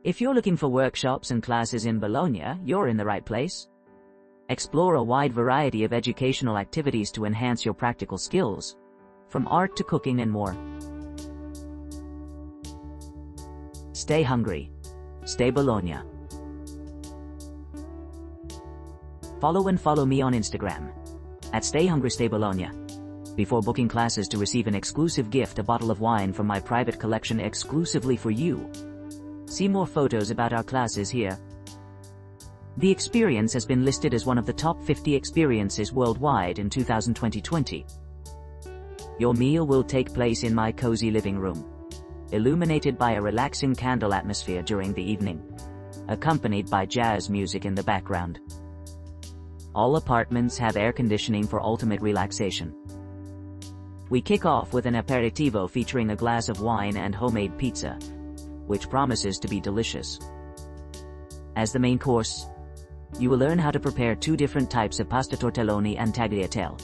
If you're looking for workshops and classes in Bologna, you're in the right place. Explore a wide variety of educational activities to enhance your practical skills, from art to cooking and more. Stay hungry. Stay Bologna. Follow me on Instagram at StayHungryStayBologna. Before booking classes to receive an exclusive gift, a bottle of wine from my private collection exclusively for you. See more photos about our classes here. The experience has been listed as one of the top 50 experiences worldwide in 2020. Your meal will take place in my cozy living room, illuminated by a relaxing candle atmosphere during the evening, accompanied by jazz music in the background. All apartments have air conditioning for ultimate relaxation. We kick off with an aperitivo featuring a glass of wine and homemade pizza, which promises to be delicious. As the main course, you will learn how to prepare 2 different types of pasta: tortelloni and tagliatelle.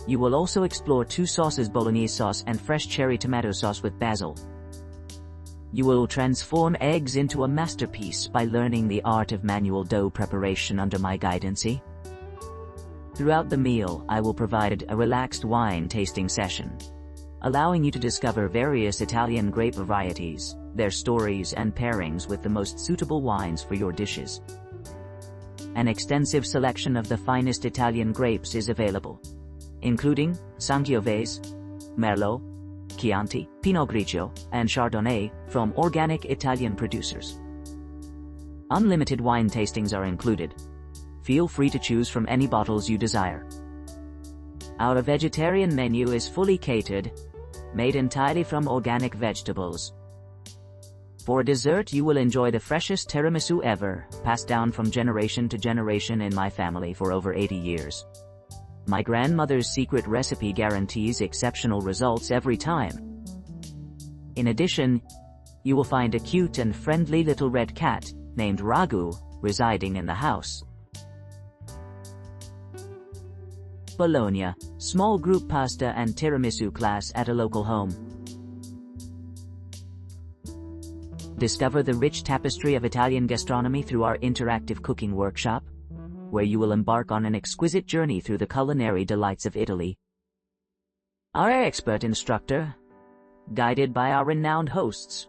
You will also explore 2 sauces: bolognese sauce and fresh cherry tomato sauce with basil. You will transform eggs into a masterpiece by learning the art of manual dough preparation under my guidance. Throughout the meal, I will provide a relaxed wine tasting session, allowing you to discover various Italian grape varieties, their stories and pairings with the most suitable wines for your dishes. An extensive selection of the finest Italian grapes is available, including Sangiovese, Merlot, Chianti, Pinot Grigio, and Chardonnay from organic Italian producers. Unlimited wine tastings are included. Feel free to choose from any bottles you desire. Our vegetarian menu is fully catered, made entirely from organic vegetables. For dessert, you will enjoy the freshest tiramisu ever, passed down from generation to generation in my family for over 80 years. My grandmother's secret recipe guarantees exceptional results every time. In addition, you will find a cute and friendly little red cat, named Ragu, residing in the house. Bologna, small group pasta and tiramisu class at a local home. Discover the rich tapestry of Italian gastronomy through our interactive cooking workshop, where you will embark on an exquisite journey through the culinary delights of Italy. Our expert instructor, guided by our renowned hosts,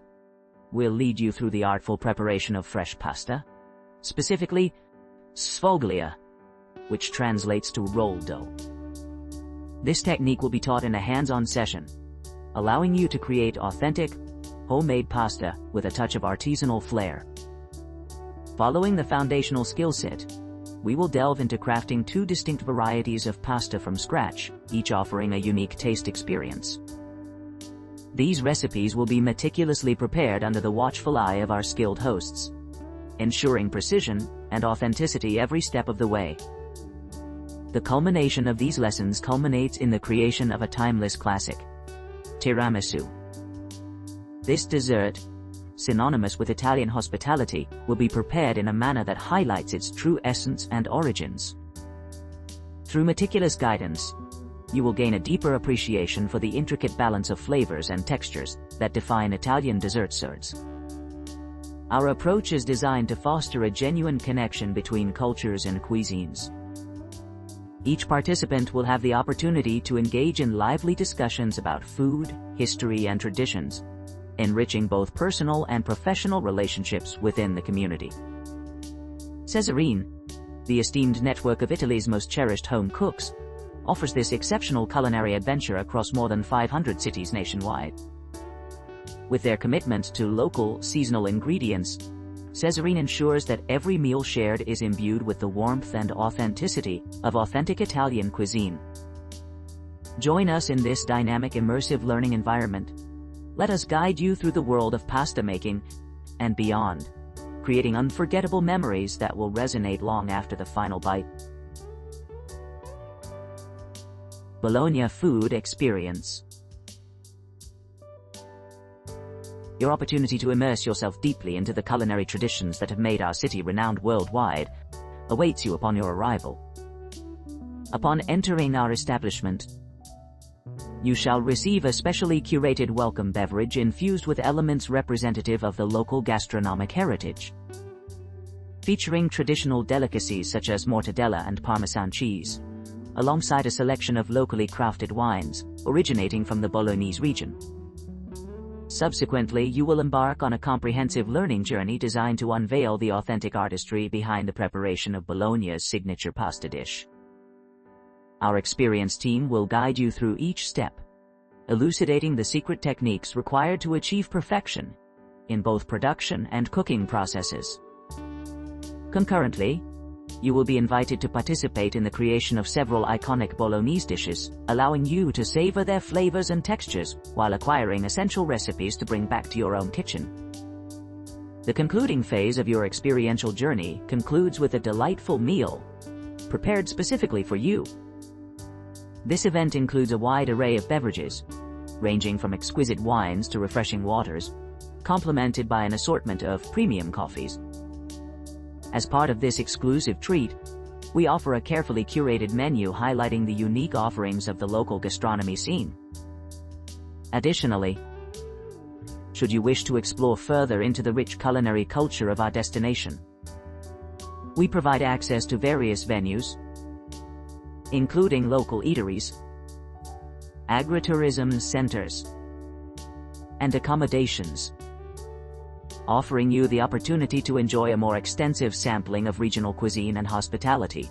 will lead you through the artful preparation of fresh pasta, specifically sfoglia, which translates to rolled dough. This technique will be taught in a hands-on session, allowing you to create authentic, homemade pasta with a touch of artisanal flair. Following the foundational skill set, we will delve into crafting 2 distinct varieties of pasta from scratch, each offering a unique taste experience. These recipes will be meticulously prepared under the watchful eye of our skilled hosts, ensuring precision and authenticity every step of the way. The culmination of these lessons culminates in the creation of a timeless classic, Tiramisu. This dessert, synonymous with Italian hospitality, will be prepared in a manner that highlights its true essence and origins. Through meticulous guidance, you will gain a deeper appreciation for the intricate balance of flavors and textures that define Italian desserts. Our approach is designed to foster a genuine connection between cultures and cuisines. Each participant will have the opportunity to engage in lively discussions about food, history, and traditions, enriching both personal and professional relationships within the community. Cesarine, the esteemed network of Italy's most cherished home cooks, offers this exceptional culinary adventure across more than 500 cities nationwide. With their commitment to local, seasonal ingredients, Cesarine ensures that every meal shared is imbued with the warmth and authenticity of authentic Italian cuisine. Join us in this dynamic, immersive learning environment. Let us guide you through the world of pasta making and beyond, creating unforgettable memories that will resonate long after the final bite. Bologna Food Experience. Your opportunity to immerse yourself deeply into the culinary traditions that have made our city renowned worldwide awaits you upon your arrival. Upon entering our establishment, You shall receive a specially curated welcome beverage infused with elements representative of the local gastronomic heritage. Featuring traditional delicacies such as mortadella and Parmesan cheese, alongside a selection of locally crafted wines, originating from the Bolognese region. Subsequently, you will embark on a comprehensive learning journey designed to unveil the authentic artistry behind the preparation of Bologna's signature pasta dish. Our experienced team will guide you through each step, elucidating the secret techniques required to achieve perfection in both production and cooking processes. Concurrently, you will be invited to participate in the creation of several iconic Bolognese dishes, allowing you to savor their flavors and textures while acquiring essential recipes to bring back to your own kitchen. The concluding phase of your experiential journey concludes with a delightful meal prepared specifically for you. This event includes a wide array of beverages, ranging from exquisite wines to refreshing waters, complemented by an assortment of premium coffees. As part of this exclusive treat, we offer a carefully curated menu highlighting the unique offerings of the local gastronomy scene. Additionally, should you wish to explore further into the rich culinary culture of our destination, we provide access to various venues, including local eateries, agritourism centers, and accommodations, offering you the opportunity to enjoy a more extensive sampling of regional cuisine and hospitality.